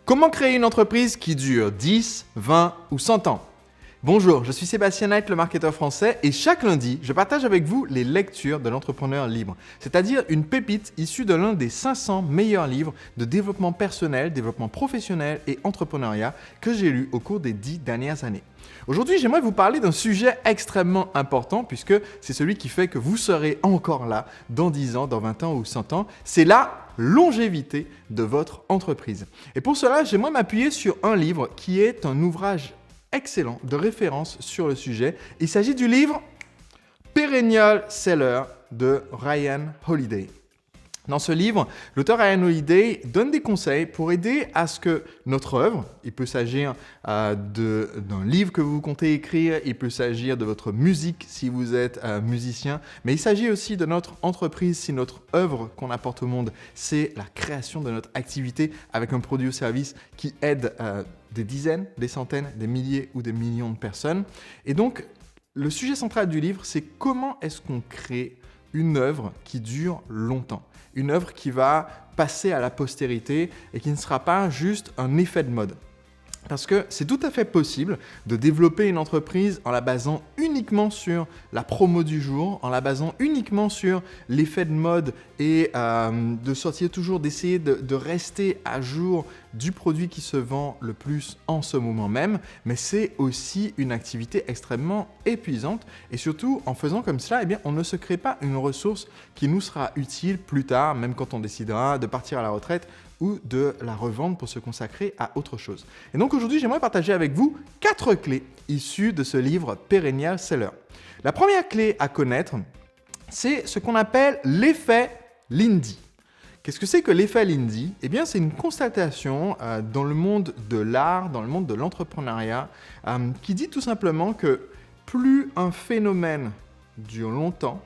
Comment créer une entreprise qui dure 10, 20 ou 100 ans? Bonjour, je suis Sébastien Knight, le marketeur français, et chaque lundi, je partage avec vous les lectures de l'entrepreneur libre, c'est-à-dire une pépite issue de l'un des 500 meilleurs livres de développement personnel, développement professionnel et entrepreneuriat que j'ai lus au cours des 10 dernières années. Aujourd'hui, j'aimerais vous parler d'un sujet extrêmement important puisque c'est celui qui fait que vous serez encore là dans 10 ans, dans 20 ans ou 100 ans. C'est la longévité de votre entreprise. Et pour cela, j'aimerais m'appuyer sur un livre qui est un ouvrage excellent de référence sur le sujet. Il s'agit du livre Perennial Seller de Ryan Holiday. Dans ce livre, l'auteur Ryan Holiday donne des conseils pour aider à ce que notre œuvre, il peut s'agir d'un livre que vous comptez écrire, il peut s'agir de votre musique si vous êtes musicien, mais il s'agit aussi de notre entreprise si notre œuvre qu'on apporte au monde, c'est la création de notre activité avec un produit ou service qui aide des dizaines, des centaines, des milliers ou des millions de personnes. Et donc, le sujet central du livre, c'est comment est-ce qu'on crée une œuvre qui dure longtemps. Une œuvre qui va passer à la postérité et qui ne sera pas juste un effet de mode. Parce que c'est tout à fait possible de développer une entreprise en la basant uniquement sur la promo du jour, en la basant uniquement sur l'effet de mode et de sortir toujours, d'essayer de rester à jour du produit qui se vend le plus en ce moment même. Mais c'est aussi une activité extrêmement épuisante et surtout en faisant comme cela, eh bien, on ne se crée pas une ressource qui nous sera utile plus tard, même quand on décidera de partir à la retraite ou de la revendre pour se consacrer à autre chose. Et donc aujourd'hui, j'aimerais partager avec vous 4 clés issues de ce livre Perennial Seller. La première clé à connaître, c'est ce qu'on appelle l'effet Lindy. Qu'est-ce que c'est que l'effet Lindy? Eh bien, c'est une constatation dans le monde de l'art, dans le monde de l'entrepreneuriat, qui dit tout simplement que plus un phénomène dure longtemps,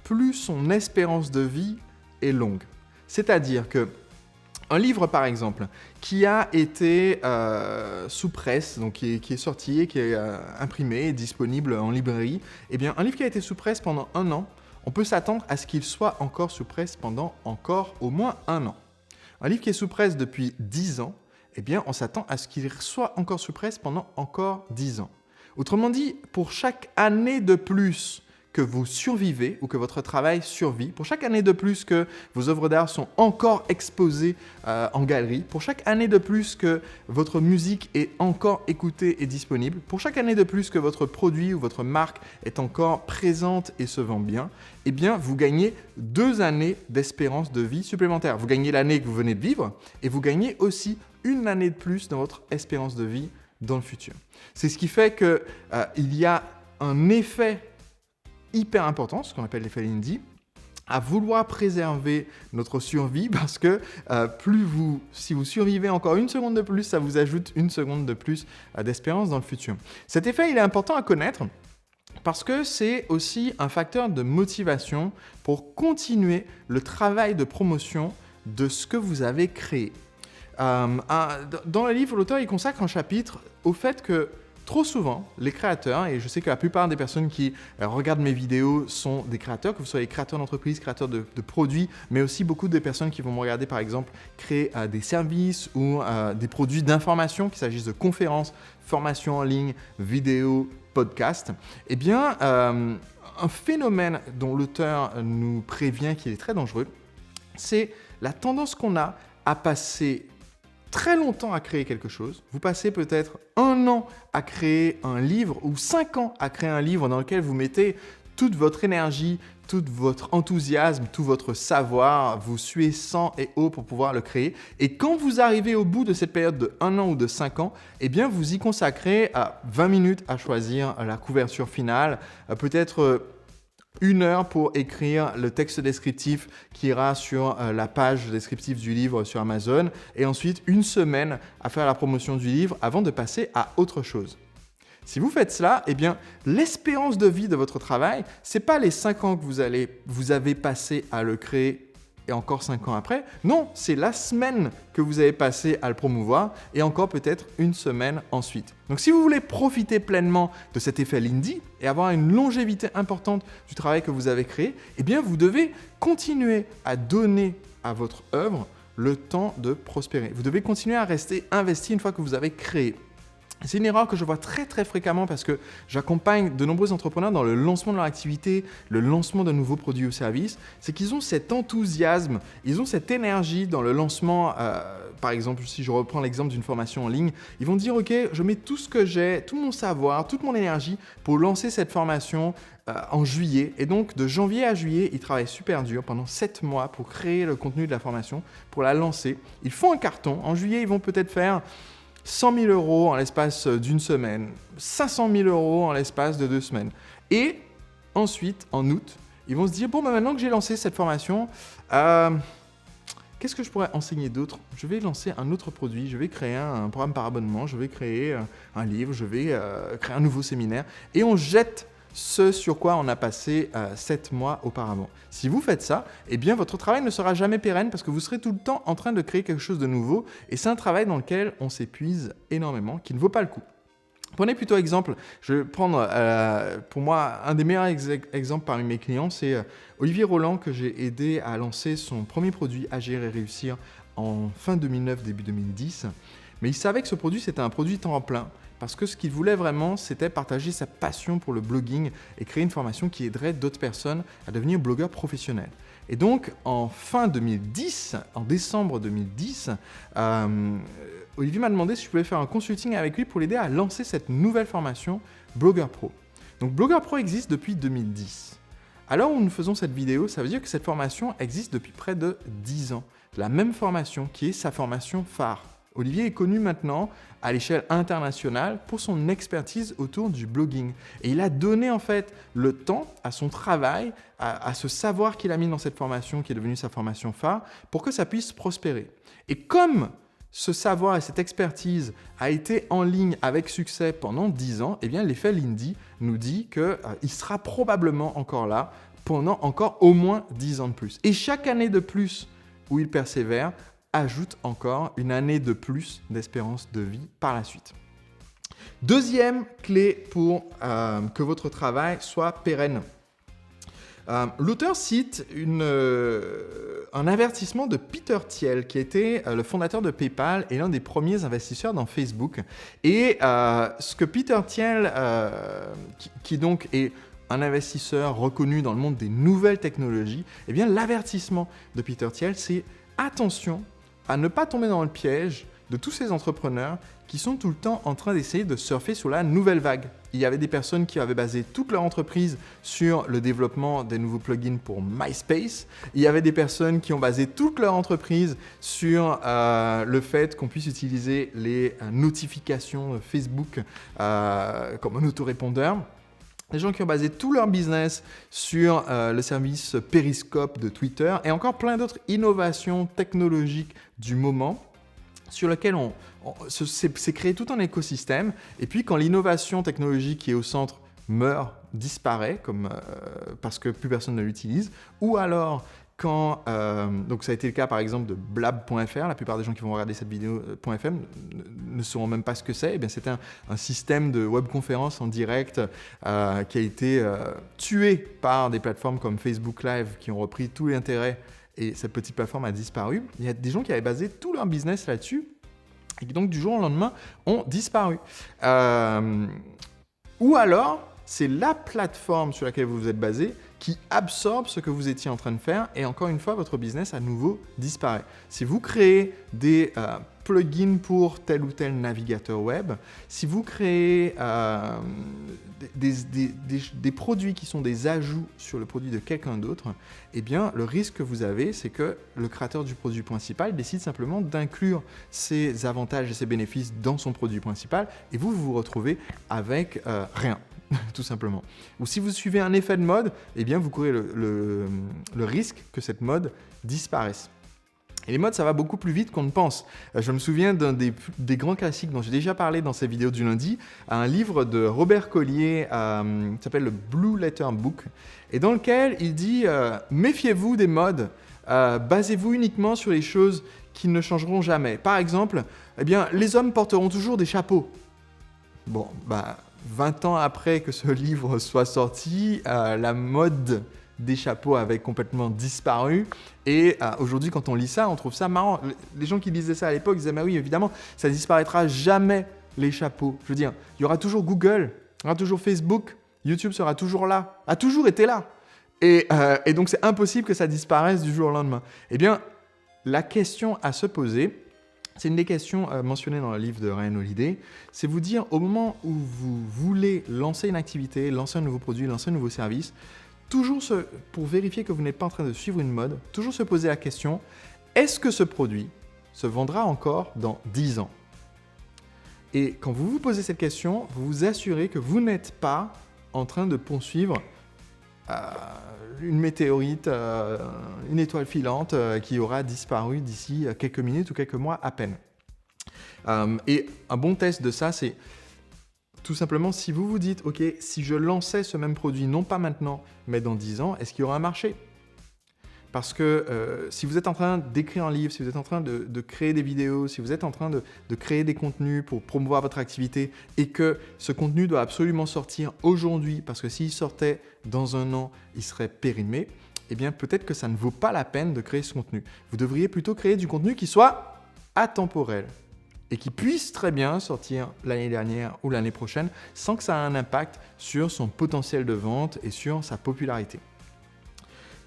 plus son espérance de vie est longue. C'est-à-dire que un livre, par exemple, qui a été sous presse, donc qui est sorti, qui est imprimé et disponible en librairie, eh bien, un livre qui a été sous presse pendant 1 an, on peut s'attendre à ce qu'il soit encore sous presse pendant encore au moins 1 an. Un livre qui est sous presse depuis 10 ans, eh bien, on s'attend à ce qu'il soit encore sous presse pendant encore 10 ans. Autrement dit, pour chaque année de plus que vous survivez ou que votre travail survit, pour chaque année de plus que vos œuvres d'art sont encore exposées en galerie, pour chaque année de plus que votre musique est encore écoutée et disponible, pour chaque année de plus que votre produit ou votre marque est encore présente et se vend bien, eh bien, vous gagnez 2 années d'espérance de vie supplémentaire. Vous gagnez l'année que vous venez de vivre et vous gagnez aussi 1 année de plus dans votre espérance de vie dans le futur. C'est ce qui fait qu'il y a un effet hyper important, ce qu'on appelle l'effet Lindy, à vouloir préserver notre survie parce que si vous survivez encore 1 seconde de plus, ça vous ajoute 1 seconde de plus d'espérance dans le futur. Cet effet, il est important à connaître parce que c'est aussi un facteur de motivation pour continuer le travail de promotion de ce que vous avez créé. Dans le livre, l'auteur il consacre un chapitre au fait que trop souvent, les créateurs, et je sais que la plupart des personnes qui regardent mes vidéos sont des créateurs, que vous soyez créateurs d'entreprise, créateurs de produits, mais aussi beaucoup de personnes qui vont me regarder par exemple créer des services ou des produits d'information, qu'il s'agisse de conférences, formations en ligne, vidéos, podcasts. Eh bien, un phénomène dont l'auteur nous prévient qu'il est très dangereux, c'est la tendance qu'on a à passer très longtemps à créer quelque chose. Vous passez peut-être 1 an à créer un livre ou 5 ans à créer un livre dans lequel vous mettez toute votre énergie, tout votre enthousiasme, tout votre savoir, vous suez sang et eau pour pouvoir le créer. Et quand vous arrivez au bout de cette période de 1 an ou de 5 ans, eh bien vous y consacrez 20 minutes à choisir la couverture finale, peut-être 1 heure pour écrire le texte descriptif qui ira sur la page descriptive du livre sur Amazon et ensuite 1 semaine à faire la promotion du livre avant de passer à autre chose. Si vous faites cela, eh bien, l'espérance de vie de votre travail, ce n'est pas les 5 ans que vous avez passé à le créer et encore 5 ans après. Non, c'est la semaine que vous avez passé à le promouvoir et encore peut-être 1 semaine ensuite. Donc si vous voulez profiter pleinement de cet effet Lindy et avoir une longévité importante du travail que vous avez créé, eh bien vous devez continuer à donner à votre œuvre le temps de prospérer. Vous devez continuer à rester investi une fois que vous avez créé. C'est une erreur que je vois très très fréquemment parce que j'accompagne de nombreux entrepreneurs dans le lancement de leur activité, le lancement d'un nouveau produit ou service. C'est qu'ils ont cet enthousiasme, ils ont cette énergie dans le lancement. Par exemple, si je reprends l'exemple d'une formation en ligne, ils vont dire « Ok, je mets tout ce que j'ai, tout mon savoir, toute mon énergie pour lancer cette formation en juillet. » Et donc, de janvier à juillet, ils travaillent super dur pendant 7 mois pour créer le contenu de la formation, pour la lancer. Ils font un carton. En juillet, ils vont peut-être faire 100 000 € en l'espace d'une semaine, 500 000 € en l'espace de 2 semaines. Et ensuite, en août, ils vont se dire « Bon, maintenant que j'ai lancé cette formation, qu'est-ce que je pourrais enseigner d'autre ? Je vais lancer un autre produit, je vais créer un programme par abonnement, je vais créer un livre, je vais créer un nouveau séminaire. » Et on jette ce sur quoi on a passé 7 mois auparavant. Si vous faites ça, eh bien votre travail ne sera jamais pérenne parce que vous serez tout le temps en train de créer quelque chose de nouveau et c'est un travail dans lequel on s'épuise énormément, qui ne vaut pas le coup. Prenez plutôt exemple, je vais prendre pour moi un des meilleurs exemples parmi mes clients, c'est Olivier Roland que j'ai aidé à lancer son premier produit Agir et réussir en fin 2009, début 2010. Mais il savait que ce produit c'était un produit temps plein. Parce que ce qu'il voulait vraiment, c'était partager sa passion pour le blogging et créer une formation qui aiderait d'autres personnes à devenir blogueurs professionnels. Et donc, en fin 2010, en décembre 2010, Olivier m'a demandé si je pouvais faire un consulting avec lui pour l'aider à lancer cette nouvelle formation Blogueur Pro. Donc, Blogueur Pro existe depuis 2010. À l'heure où nous faisons cette vidéo, ça veut dire que cette formation existe depuis près de 10 ans. La même formation qui est sa formation phare. Olivier est connu maintenant à l'échelle internationale pour son expertise autour du blogging. Et il a donné en fait le temps à son travail, à ce savoir qu'il a mis dans cette formation, qui est devenue sa formation phare, pour que ça puisse prospérer. Et comme ce savoir et cette expertise a été en ligne avec succès pendant 10 ans, eh bien l'effet Lindy nous dit qu'il sera probablement encore là pendant encore au moins 10 ans de plus. Et chaque année de plus où il persévère, ajoute encore une année de plus d'espérance de vie par la suite. Deuxième clé pour que votre travail soit pérenne. L'auteur cite un avertissement de Peter Thiel, qui était le fondateur de PayPal et l'un des premiers investisseurs dans Facebook. Et ce que Peter Thiel, qui donc est un investisseur reconnu dans le monde des nouvelles technologies, eh bien l'avertissement de Peter Thiel, c'est attention à ne pas tomber dans le piège de tous ces entrepreneurs qui sont tout le temps en train d'essayer de surfer sur la nouvelle vague. Il y avait des personnes qui avaient basé toute leur entreprise sur le développement des nouveaux plugins pour MySpace. Il y avait des personnes qui ont basé toute leur entreprise sur le fait qu'on puisse utiliser les notifications Facebook comme un autorépondeur. Des gens qui ont basé tout leur business sur le service Periscope de Twitter et encore plein d'autres innovations technologiques du moment sur lequel c'est créé tout un écosystème. Et puis quand l'innovation technologique qui est au centre meurt, disparaît, parce que plus personne ne l'utilise, ou alors quand, donc ça a été le cas par exemple de blab.fr, la plupart des gens qui vont regarder cette vidéo.fm ne sauront même pas ce que c'est. Eh bien, c'était un système de webconférence en direct qui a été tué par des plateformes comme Facebook Live qui ont repris tout l'intérêt et cette petite plateforme a disparu. Il y a des gens qui avaient basé tout leur business là-dessus et qui donc du jour au lendemain ont disparu. Ou alors, c'est la plateforme sur laquelle vous vous êtes basé qui absorbe ce que vous étiez en train de faire et encore une fois, votre business à nouveau disparaît. Si vous créez des plugins pour tel ou tel navigateur web, si vous créez des produits qui sont des ajouts sur le produit de quelqu'un d'autre, eh bien, le risque que vous avez, c'est que le créateur du produit principal décide simplement d'inclure ses avantages et ses bénéfices dans son produit principal et vous vous retrouvez avec rien. Tout simplement. Ou si vous suivez un effet de mode, eh bien vous courez le risque que cette mode disparaisse. Et les modes, ça va beaucoup plus vite qu'on ne pense. Je me souviens d'un des grands classiques dont j'ai déjà parlé dans ces vidéos du lundi, un livre de Robert Collier qui s'appelle le Blue Letter Book, et dans lequel il dit méfiez-vous des modes, basez-vous uniquement sur les choses qui ne changeront jamais. Par exemple, eh bien, les hommes porteront toujours des chapeaux. Bon, 20 ans après que ce livre soit sorti, la mode des chapeaux avaient complètement disparu. Et aujourd'hui, quand on lit ça, on trouve ça marrant. Les gens qui lisaient ça à l'époque disaient, bah oui, évidemment, ça ne disparaîtra jamais, les chapeaux. Je veux dire, il y aura toujours Google, il y aura toujours Facebook, YouTube sera toujours là, a toujours été là. Et donc, c'est impossible que ça disparaisse du jour au lendemain. Eh bien, la question à se poser, c'est une des questions mentionnées dans le livre de Ryan Holiday, c'est vous dire, au moment où vous voulez lancer une activité, lancer un nouveau produit, lancer un nouveau service, pour vérifier que vous n'êtes pas en train de suivre une mode, toujours se poser la question, est-ce que ce produit se vendra encore dans 10 ans ? Et quand vous vous posez cette question, vous vous assurez que vous n'êtes pas en train de poursuivre une météorite, une étoile filante qui aura disparu d'ici quelques minutes ou quelques mois à peine. Et un bon test de ça, c'est tout simplement si vous vous dites, ok, si je lançais ce même produit, non pas maintenant, mais dans 10 ans, est-ce qu'il y aura un marché ? Parce que si vous êtes en train d'écrire un livre, si vous êtes en train de créer des vidéos, si vous êtes en train de créer des contenus pour promouvoir votre activité et que ce contenu doit absolument sortir aujourd'hui parce que s'il sortait dans un an, il serait périmé, eh bien peut-être que ça ne vaut pas la peine de créer ce contenu. Vous devriez plutôt créer du contenu qui soit atemporel et qui puisse très bien sortir l'année dernière ou l'année prochaine sans que ça ait un impact sur son potentiel de vente et sur sa popularité.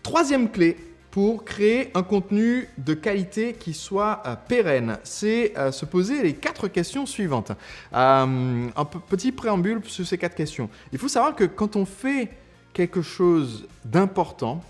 Troisième clé pour créer un contenu de qualité qui soit pérenne, c'est se poser les 4 questions suivantes. Un petit préambule sur ces 4 questions. Il faut savoir que quand on fait quelque chose d'important,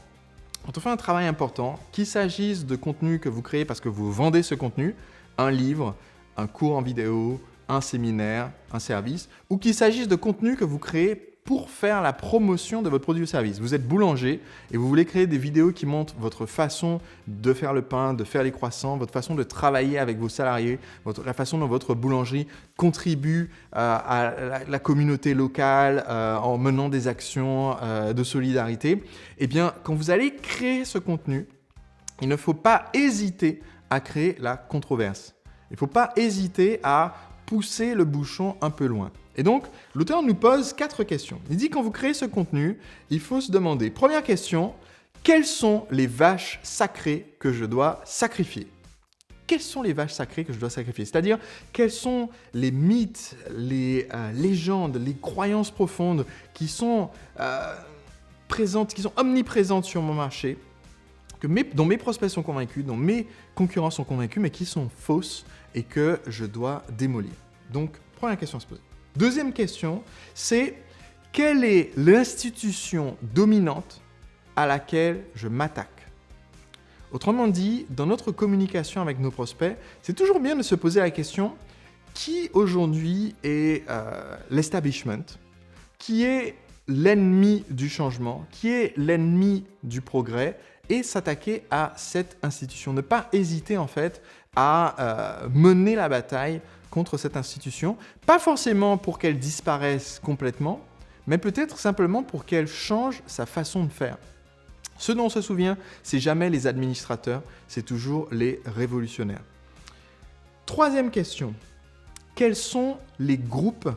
quand on fait un travail important, qu'il s'agisse de contenu que vous créez parce que vous vendez ce contenu, un livre, un cours en vidéo, un séminaire, un service, ou qu'il s'agisse de contenu que vous créez pour faire la promotion de votre produit ou service. Vous êtes boulanger et vous voulez créer des vidéos qui montrent votre façon de faire le pain, de faire les croissants, votre façon de travailler avec vos salariés, la façon dont votre boulangerie contribue à la communauté locale en menant des actions de solidarité. Eh bien, quand vous allez créer ce contenu, il ne faut pas hésiter à créer la controverse. Il ne faut pas hésiter à pousser le bouchon un peu loin. Et donc, l'auteur nous pose 4 questions. Il dit quand vous créez ce contenu, il faut se demander, première question, quelles sont les vaches sacrées que je dois sacrifier ? Quelles sont les vaches sacrées que je dois sacrifier ? C'est-à-dire, quels sont les mythes, les légendes, les croyances profondes qui sont présentes, qui sont omniprésentes sur mon marché, dont mes prospects sont convaincus, dont mes concurrents sont convaincus, mais qui sont fausses et que je dois démolir. Donc, première question à se poser. Deuxième question, c'est quelle est l'institution dominante à laquelle je m'attaque ? Autrement dit, dans notre communication avec nos prospects, c'est toujours bien de se poser la question qui aujourd'hui est l'establishment, qui est l'ennemi du changement, qui est l'ennemi du progrès et s'attaquer à cette institution. Ne pas hésiter en fait à mener la bataille contre cette institution, pas forcément pour qu'elle disparaisse complètement, mais peut-être simplement pour qu'elle change sa façon de faire. Ce dont on se souvient, c'est jamais les administrateurs, c'est toujours les révolutionnaires. Troisième question, quels sont les groupes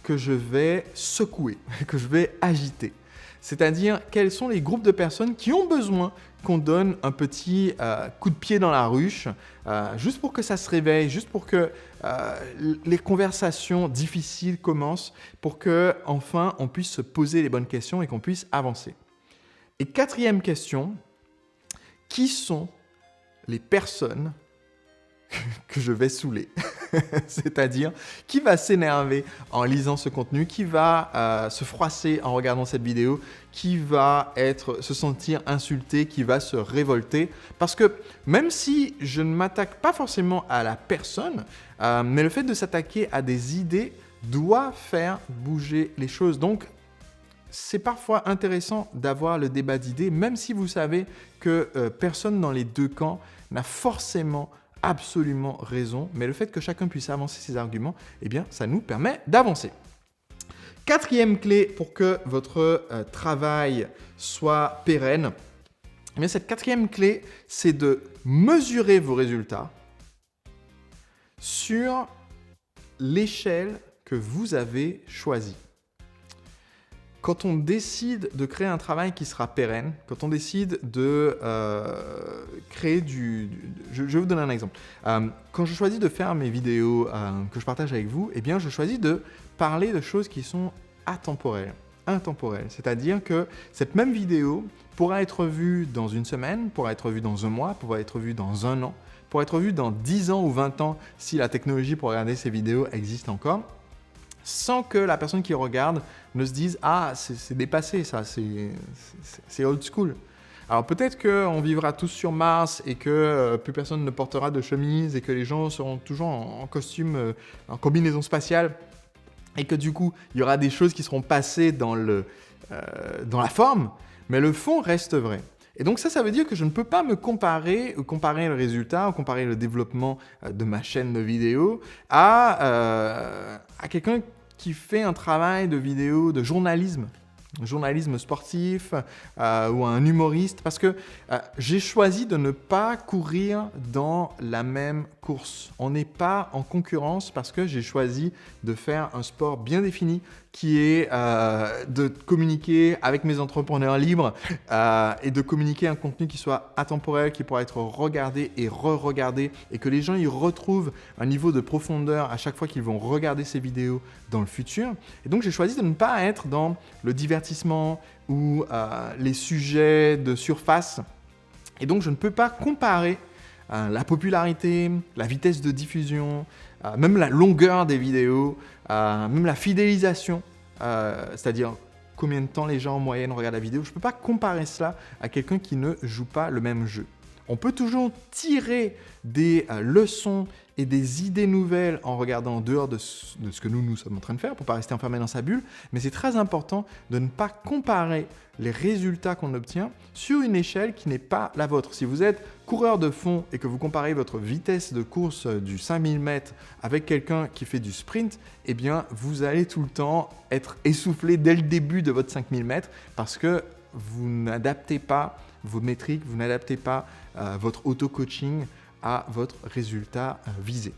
que je vais secouer, que je vais agiter ? C'est-à-dire, quels sont les groupes de personnes qui ont besoin qu'on donne un petit coup de pied dans la ruche, juste pour que ça se réveille, juste pour que les conversations difficiles commencent, pour que enfin on puisse se poser les bonnes questions et qu'on puisse avancer. Et quatrième question, qui sont les personnes que je vais saouler ? C'est-à-dire, qui va s'énerver en lisant ce contenu, qui va se froisser en regardant cette vidéo, qui va se sentir insulté, qui va se révolter. Parce que même si je ne m'attaque pas forcément à la personne, mais le fait de s'attaquer à des idées doit faire bouger les choses. Donc, c'est parfois intéressant d'avoir le débat d'idées, même si vous savez que personne dans les deux camps n'a forcément absolument raison, mais le fait que chacun puisse avancer ses arguments, eh bien, ça nous permet d'avancer. Quatrième clé pour que votre travail soit pérenne, eh bien, cette quatrième clé, c'est de mesurer vos résultats sur l'échelle que vous avez choisie. quand on décide de créer un travail qui sera pérenne, quand on décide de créer je vais vous donner un exemple. Quand je choisis de faire mes vidéos que je partage avec vous, eh bien, je choisis de parler de choses qui sont atemporelles. C'est-à-dire que cette même vidéo pourra être vue dans une semaine, pourra être vue dans un mois, pourra être vue dans un an, pourra être vue dans 10 ans ou 20 ans si la technologie pour regarder ces vidéos existe encore, sans que la personne qui regarde ne se dise « Ah, c'est dépassé ça, c'est old school ». Alors peut-être qu'on vivra tous sur Mars et que plus personne ne portera de chemise et que les gens seront toujours en costume, en combinaison spatiale et que du coup, il y aura des choses qui seront passées dans la forme, mais le fond reste vrai. Et donc ça veut dire que je ne peux pas me comparer le résultat, ou comparer le développement de ma chaîne de vidéo à quelqu'un qui fait un travail de vidéo, de journalisme sportif ou un humoriste, parce que j'ai choisi de ne pas courir dans la même course. On n'est pas en concurrence parce que j'ai choisi de faire un sport bien défini qui est de communiquer avec mes entrepreneurs libres et de communiquer un contenu qui soit atemporel, qui pourra être regardé et re-regardé et que les gens y retrouvent un niveau de profondeur à chaque fois qu'ils vont regarder ces vidéos dans le futur. Et donc, j'ai choisi de ne pas être dans le divertissement ou les sujets de surface. Et donc, je ne peux pas comparer la popularité, la vitesse de diffusion, même la longueur des vidéos, même la fidélisation, c'est-à-dire combien de temps les gens en moyenne regardent la vidéo. Je ne peux pas comparer cela à quelqu'un qui ne joue pas le même jeu. On peut toujours tirer des leçons et des idées nouvelles en regardant en dehors de ce que nous sommes en train de faire pour ne pas rester enfermé dans sa bulle, mais c'est très important de ne pas comparer les résultats qu'on obtient sur une échelle qui n'est pas la vôtre. Si vous êtes coureur de fond et que vous comparez votre vitesse de course du 5000 mètres avec quelqu'un qui fait du sprint, eh bien, vous allez tout le temps être essoufflé dès le début de votre 5000 mètres parce que vous n'adaptez pas vos métriques, vous n'adaptez pas votre auto-coaching à votre résultat visé.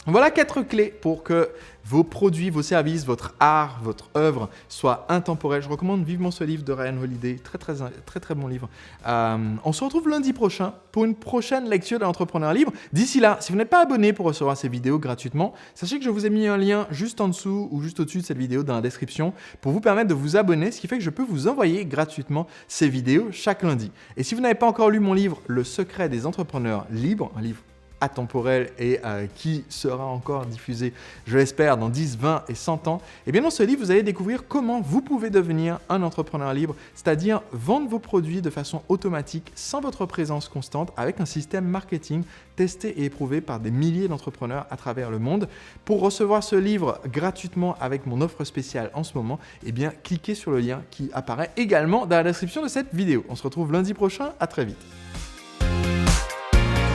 Voilà 4 clés pour que vos produits, vos services, votre art, votre œuvre soient intemporels. Je recommande vivement ce livre de Ryan Holiday, très bon livre. On se retrouve lundi prochain pour une prochaine lecture de l'entrepreneur libre. D'ici là, si vous n'êtes pas abonné pour recevoir ces vidéos gratuitement, sachez que je vous ai mis un lien juste en dessous ou juste au-dessus de cette vidéo dans la description pour vous permettre de vous abonner, ce qui fait que je peux vous envoyer gratuitement ces vidéos chaque lundi. Et si vous n'avez pas encore lu mon livre, Le secret des entrepreneurs libres, un livre atemporel et qui sera encore diffusé, je l'espère, dans 10, 20 et 100 ans, et bien dans ce livre, vous allez découvrir comment vous pouvez devenir un entrepreneur libre, c'est-à-dire vendre vos produits de façon automatique, sans votre présence constante, avec un système marketing testé et éprouvé par des milliers d'entrepreneurs à travers le monde. Pour recevoir ce livre gratuitement avec mon offre spéciale en ce moment, eh bien, cliquez sur le lien qui apparaît également dans la description de cette vidéo. On se retrouve lundi prochain, à très vite.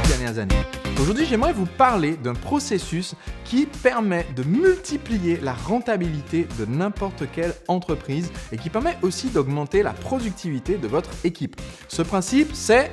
Dernières années. Aujourd'hui, j'aimerais vous parler d'un processus qui permet de multiplier la rentabilité de n'importe quelle entreprise et qui permet aussi d'augmenter la productivité de votre équipe. Ce principe, c'est